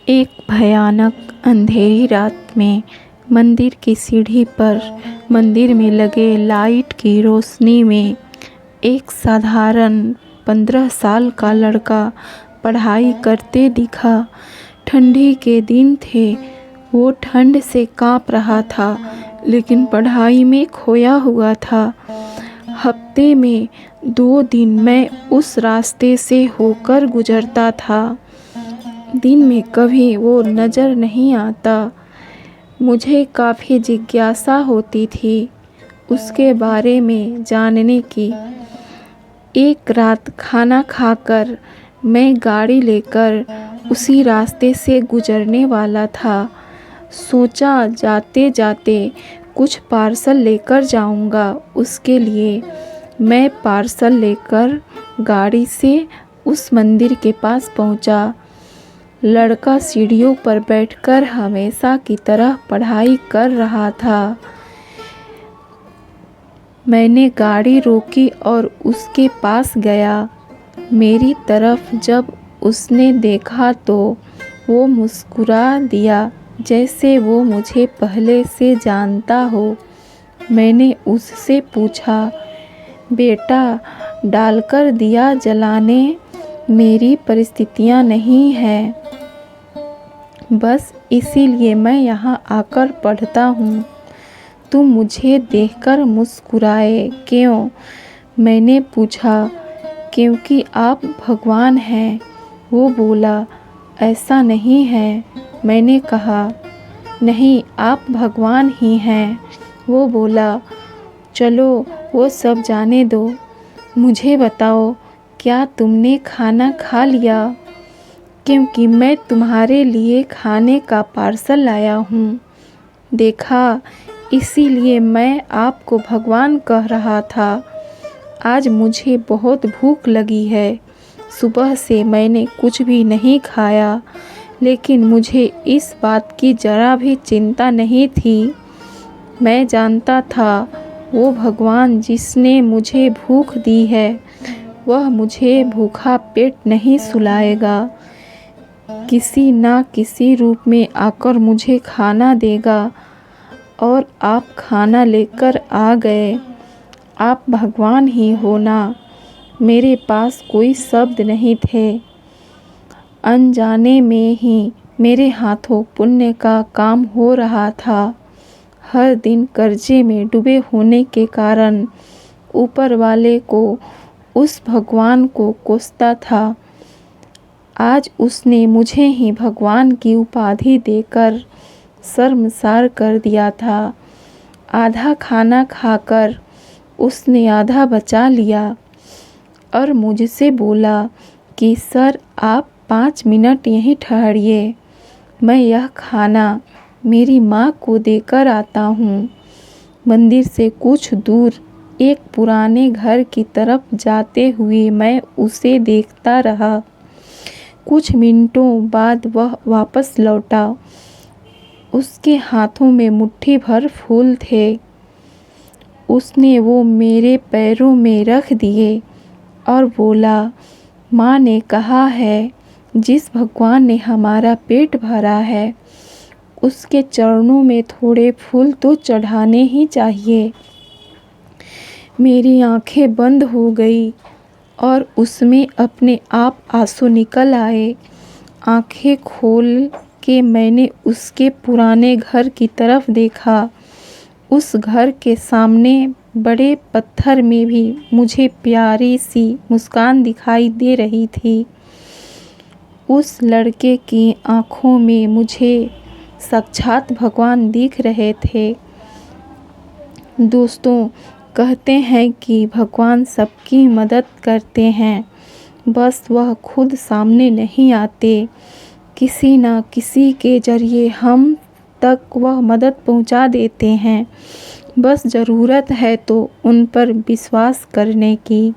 एक भयानक अंधेरी रात में मंदिर की सीढ़ी पर मंदिर में लगे लाइट की रोशनी में एक साधारण 15 साल का लड़का पढ़ाई करते दिखा। ठंडी के दिन थे, वो ठंड से कांप रहा था लेकिन पढ़ाई में खोया हुआ था। हफ्ते में 2 दिन मैं उस रास्ते से होकर गुजरता था। दिन में कभी वो नज़र नहीं आता। मुझे काफ़ी जिज्ञासा होती थी उसके बारे में जानने की। एक रात खाना खाकर मैं गाड़ी लेकर उसी रास्ते से गुजरने वाला था। सोचा जाते जाते कुछ पार्सल लेकर जाऊंगा उसके लिए। मैं पार्सल लेकर गाड़ी से उस मंदिर के पास पहुंचा। लड़का सीढ़ियों पर बैठकर हमेशा की तरह पढ़ाई कर रहा था। मैंने गाड़ी रोकी और उसके पास गया। मेरी तरफ जब उसने देखा तो वो मुस्कुरा दिया जैसे वो मुझे पहले से जानता हो। मैंने उससे पूछा, बेटा डालकर दिया जलाने मेरी परिस्थितियाँ नहीं हैं, बस इसीलिए मैं यहाँ आकर पढ़ता हूँ। तुम मुझे देखकर मुस्कुराए क्यों? मैंने पूछा। क्योंकि आप भगवान हैं। वो बोला, ऐसा नहीं है। मैंने कहा, नहीं आप भगवान ही हैं। वो बोला, चलो वो सब जाने दो, मुझे बताओ क्या तुमने खाना खा लिया? क्योंकि मैं तुम्हारे लिए खाने का पार्सल लाया हूँ। देखा, इसीलिए मैं आपको भगवान कह रहा था। आज मुझे बहुत भूख लगी है। सुबह से मैंने कुछ भी नहीं खाया, लेकिन मुझे इस बात की ज़रा भी चिंता नहीं थी। मैं जानता था वो भगवान जिसने मुझे भूख दी है, वह मुझे भूखा पेट नहीं सुलाएगा। किसी ना किसी रूप में आकर मुझे खाना देगा। और आप खाना लेकर आ गए। आप भगवान ही हो ना। मेरे पास कोई शब्द नहीं थे। अनजाने में ही मेरे हाथों पुण्य का काम हो रहा था। हर दिन कर्जे में डूबे होने के कारण ऊपर वाले को, उस भगवान को कोसता था। आज उसने मुझे ही भगवान की उपाधि देकर शर्मसार कर दिया था। आधा खाना खाकर उसने आधा बचा लिया और मुझसे बोला कि सर आप 5 मिनट यहीं ठहरिए, मैं यह खाना मेरी माँ को देकर आता हूँ। मंदिर से कुछ दूर एक पुराने घर की तरफ जाते हुए मैं उसे देखता रहा। कुछ मिनटों बाद वह वापस लौटा। उसके हाथों में मुट्ठी भर फूल थे। उसने वो मेरे पैरों में रख दिए और बोला, माँ ने कहा है जिस भगवान ने हमारा पेट भरा है उसके चरणों में थोड़े फूल तो चढ़ाने ही चाहिए। मेरी आंखें बंद हो गई और उसमें अपने आप आंसू निकल आए। आंखें खोल के मैंने उसके पुराने घर की तरफ देखा। उस घर के सामने बड़े पत्थर में भी मुझे प्यारी सी मुस्कान दिखाई दे रही थी। उस लड़के की आँखों में मुझे साक्षात भगवान दिख रहे थे। दोस्तों, कहते हैं कि भगवान सबकी मदद करते हैं, बस वह खुद सामने नहीं आते। किसी ना किसी के ज़रिए हम तक वह मदद पहुंचा देते हैं। बस ज़रूरत है तो उन पर विश्वास करने की।